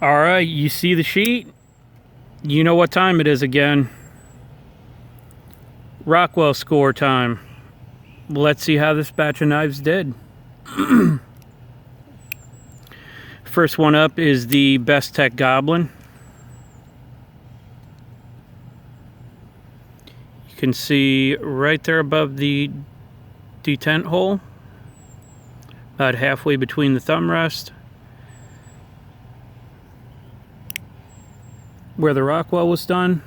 Alright, you see the sheet? You know what time it is again. Rockwell score time. Let's see how this batch of knives did. First one up is the Bestech Goblin. You can see right there above the detent hole, about halfway between the thumb rest, where the Rockwell was done.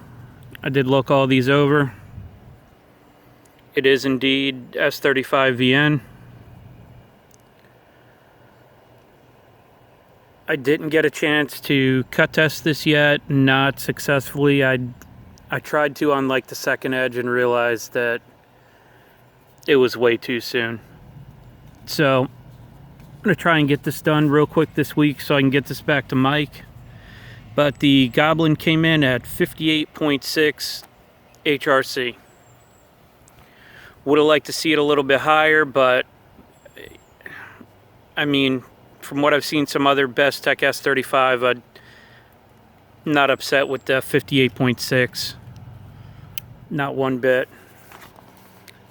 I did look all these over. It is indeed S35VN. I didn't get a chance to cut test this yet, not successfully. I tried to on like the second edge and realized that it was way too soon. So I'm gonna try and get this done real quick this week so I can get this back to Mike. But the Goblin came in at 58.6 HRC. Would have liked to see it a little bit higher, but I mean, from what I've seen some other Bestech S35, I'm not upset with the 58.6. Not one bit.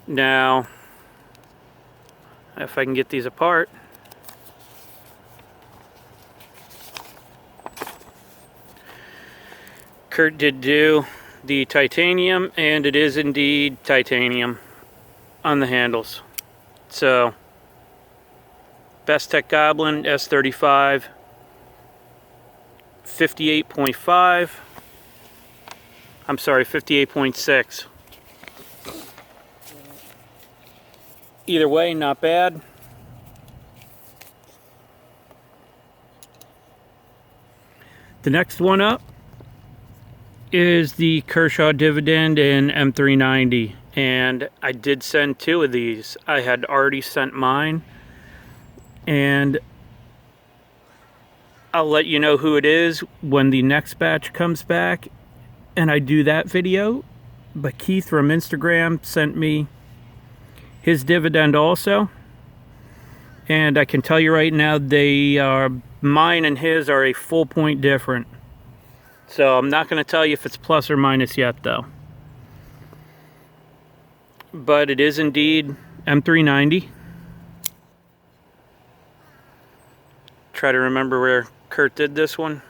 Now, if I can get these apart. Kurt did do the titanium, and it is indeed titanium on the handles. So Bestech Goblin S35, 58.5. I'm sorry, 58.6. Either way, not bad. The next one up is the Kershaw Dividend in M390, and I did send two of these. I had already sent mine, and I'll let you know who it is when the next batch comes back and I do that video. But Keith from Instagram sent me his dividend also, and I can tell you right now, they are, mine and his are a full point different. So I'm not going to tell you if it's plus or minus yet though. But it is indeed M390. Try to remember where Kurt did this one.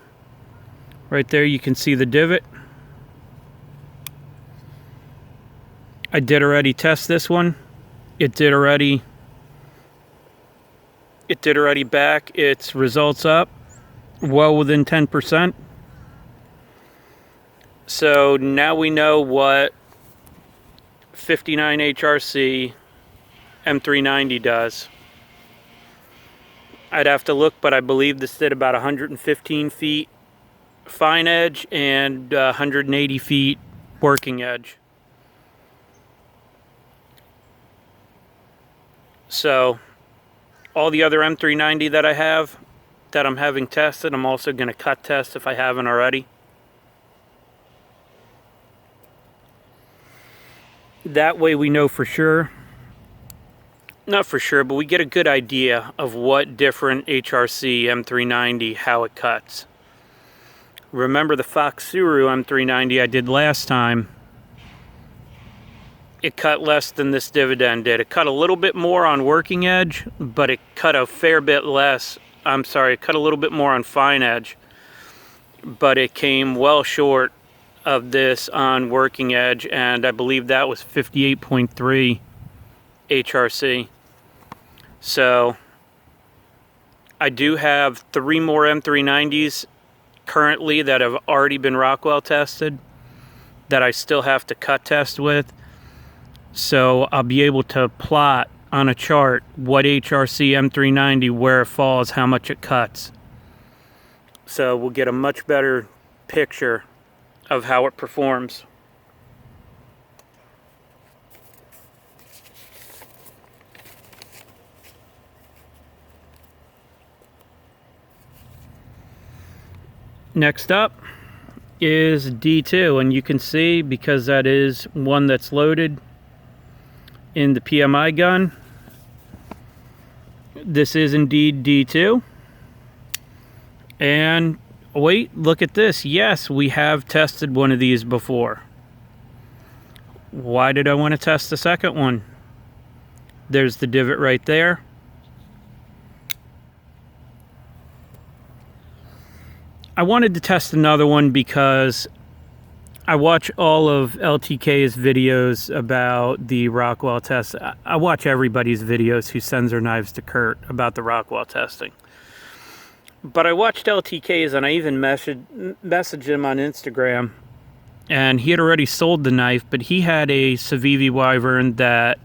Right there you can see the divot. I did already test this one. It did already back its results up well within 10%. So now we know what 59 HRC M390 does. I'd have to look, but I believe this did about 115 feet fine edge and 180 feet working edge. So all the other M390 that I have, that I'm having tested, I'm also going to cut test if I haven't already. That way we know for sure, not for sure, but we get a good idea of what different HRC M390, how it cuts. Remember the Fox Suru M390 I did last time? It cut less than this Dividend did. It cut a little bit more on working edge, but it cut a fair bit less. I'm sorry, it cut a little bit more on fine edge, but it came well short of this on working edge, and I believe that was 58.3 HRC. So I do have 3 more M390s currently that have already been Rockwell tested that I still have to cut test with. So I'll be able to plot on a chart what HRC M390, where it falls, how much it cuts. So we'll get a much better picture of how it performs. Next up is D2, and you can see, because that is one that's loaded in the PMI gun, this is indeed D2, and wait, look at this. Yes, we have tested one of these before. Why did I want to test the second one? There's the divot right there. I wanted to test another one because I watch all of LTK's videos about the Rockwell test. I watch everybody's videos who sends their knives to Kurt about the Rockwell testing. But I watched LTK's and I even messaged him on Instagram. And he had already sold the knife, but he had a Civivi Wyvern that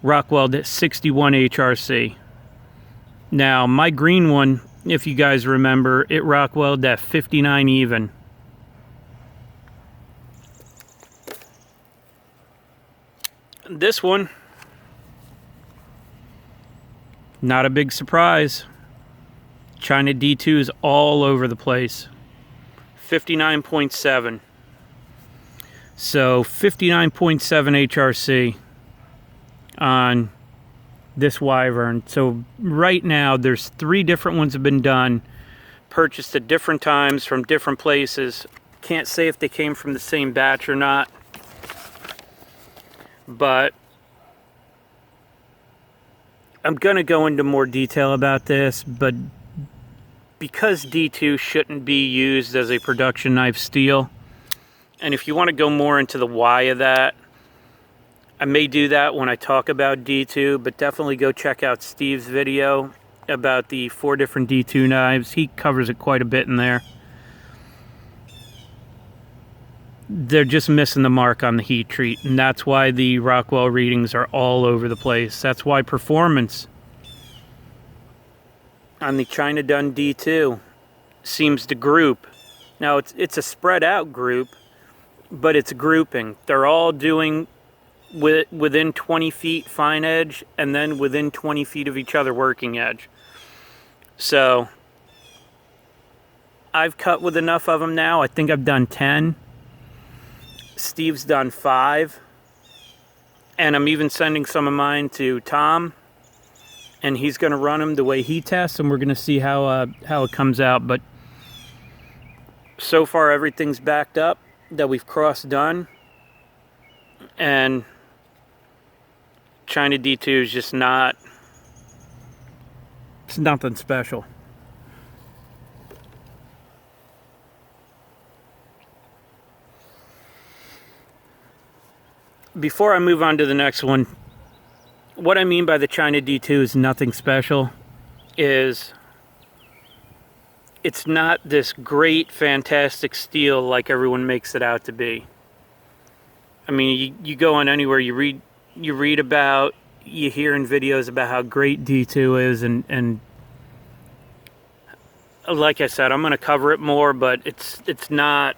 Rockwelled at 61 HRC. Now, my green one, if you guys remember, it Rockwelled at 59 even. This one, not a big surprise. China D2 is all over the place. 59.7. So 59.7 HRC on this Wyvern. So right now there's 3 different ones have been done, purchased at different times from different places. Can't say if they came from the same batch or not, but I'm gonna go into more detail about this. But because D2 shouldn't be used as a production knife steel, and if you want to go more into the why of that, I may do that when I talk about D2, but definitely go check out Steve's video about the 4 different D2 knives. He covers it quite a bit in there. They're just missing the mark on the heat treat, and that's why the Rockwell readings are all over the place. That's why performance on the China done D2 seems to group. Now it's a spread out group, but it's grouping. They're all doing within 20 feet fine edge, and then within 20 feet of each other working edge. So I've cut with enough of them now. I think I've done 10. Steve's done 5. And I'm even sending some of mine to Tom, and he's going to run them the way he tests, and we're going to see how it comes out. But so far everything's backed up that we've cross done, and China D2 is just not, it's nothing special. Before I move on to the next one, what I mean by the China D2 is nothing special is it's not this great, fantastic steel like everyone makes it out to be. I mean, you go on anywhere, you read about, you hear in videos about how great D2 is, and like I said, I'm going to cover it more, but it's not.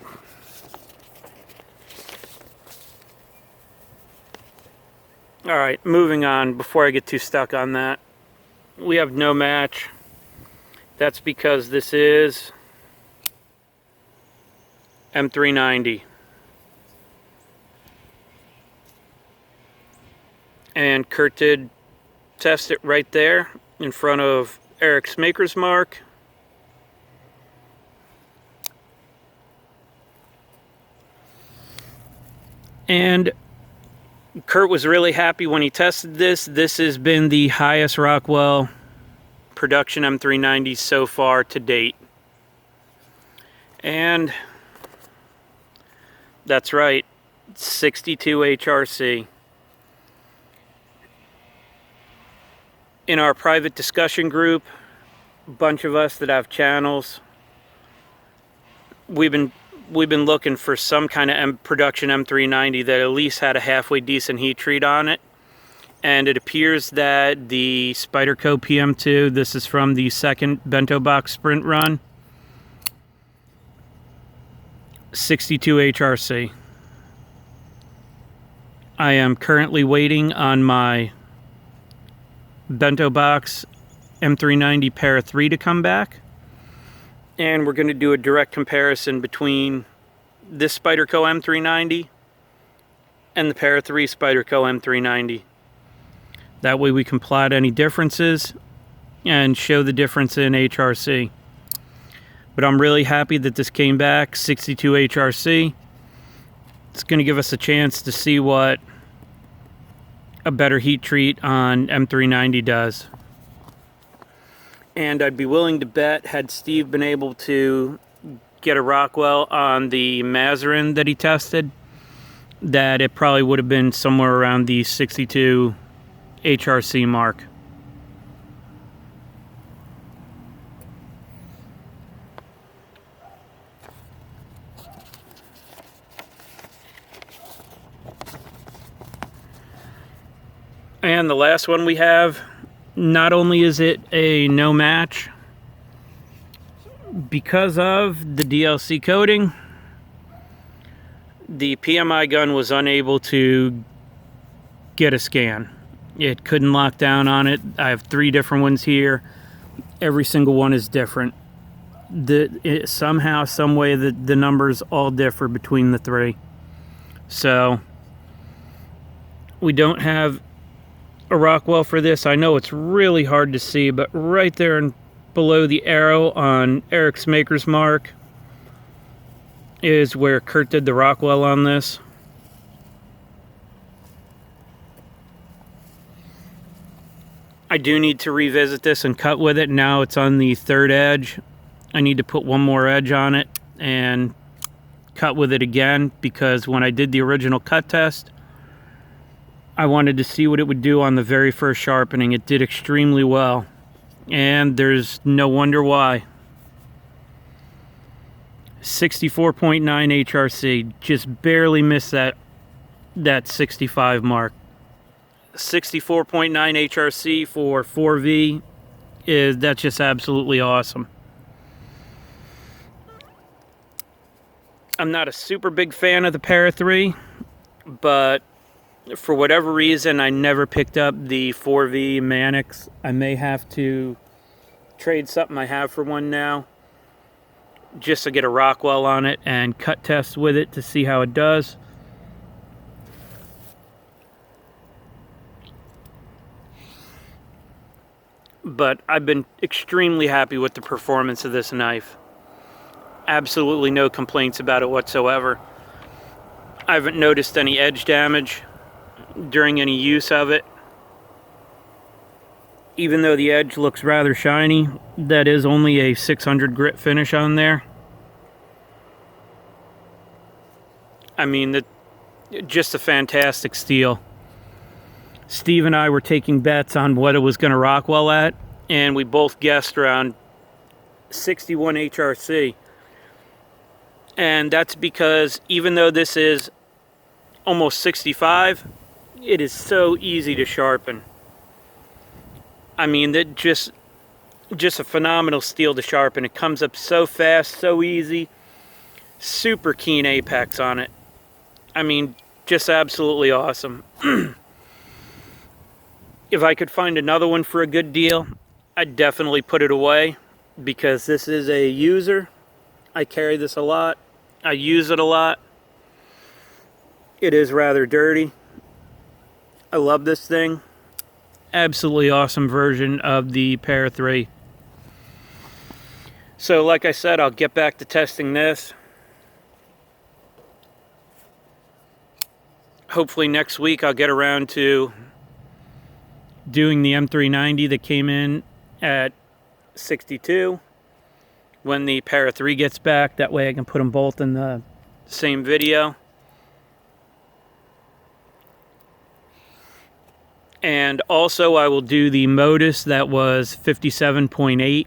All right, moving on before I get too stuck on that. We have no match. That's because this is M390. And Kurt did test it right there in front of Eric's Maker's Mark. And Kurt was really happy when he tested this. This has been the highest Rockwell production M390 so far to date. And that's right, 62 HRC. In our private discussion group, a bunch of us that have channels, we've been looking for some kind of production M390 that at least had a halfway decent heat treat on it. And it appears that the Spyderco PM2, this is from the second bento box sprint run, 62 HRC. I am currently waiting on my bento box M390 Para 3 to come back. And we're going to do a direct comparison between this Spyderco M390 and the Para 3 Spyderco M390. That way we can plot any differences and show the difference in HRC. But I'm really happy that this came back, 62 HRC. It's going to give us a chance to see what a better heat treat on M390 does. And I'd be willing to bet, had Steve been able to get a Rockwell on the Mazarin that he tested, that it probably would have been somewhere around the 62 HRC mark. And the last one we have, not only is it a no match because of the DLC coating, the PMI gun was unable to get a scan. It couldn't lock down on it. I have 3 different ones here. Every single one is different. Somehow, some way, the numbers all differ between the 3. So we don't have a Rockwell for this. I know it's really hard to see, but right there and below the arrow on Eric's Maker's Mark is where Kurt did the Rockwell on this. I do need to revisit this and cut with it. Now it's on the 3rd edge. I need to put one more edge on it and cut with it again, because when I did the original cut test, I wanted to see what it would do on the very first sharpening. It did extremely well, and there's no wonder why. 64.9 HRC, just barely missed that 65 mark. 64.9 HRC for 4V that's just absolutely awesome. I'm not a super big fan of the Para 3, but for whatever reason, I never picked up the 4V Mannix. I may have to trade something I have for one now, just to get a Rockwell on it and cut tests with it to see how it does. But I've been extremely happy with the performance of this knife. Absolutely no complaints about it whatsoever. I haven't noticed any edge damage during any use of it. Even though the edge looks rather shiny, that is only a 600 grit finish on there. I mean, just a fantastic steel. Steve and I were taking bets on what it was going to Rockwell at, and we both guessed around 61 HRC. And that's because even though this is almost 65, it is so easy to sharpen. I mean, that just a phenomenal steel to sharpen. It comes up so fast, so easy. Super keen apex on it. I mean, just absolutely awesome. If I could find another one for a good deal, I'd definitely put it away, because this is a user. I carry this a lot. I use it a lot. It is rather dirty. I love this thing. Absolutely awesome version of the Para 3. So like I said, I'll get back to testing this. Hopefully next week I'll get around to doing the M390 that came in at 62 when the Para 3 gets back. That way I can put them both in the same video. And also I will do the Modus that was 57.8,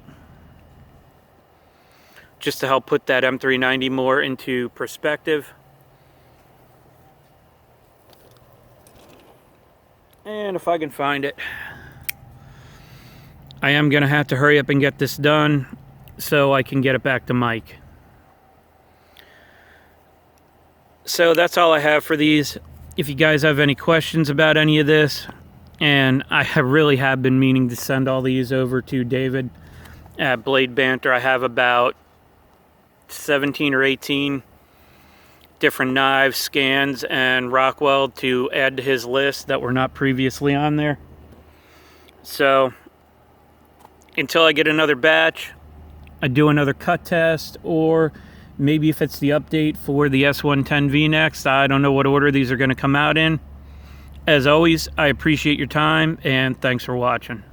just to help put that M390 more into perspective. And if I can find it, I am going to have to hurry up and get this done so I can get it back to Mike. So that's all I have for these. If you guys have any questions about any of this, and I really have been meaning to send all these over to David at Blade Banter. I have about 17 or 18 different knives, scans, and Rockwell to add to his list that were not previously on there. So until I get another batch, I do another cut test, or maybe if it's the update for the S110V next. I don't know what order these are going to come out in. As always, I appreciate your time, and thanks for watching.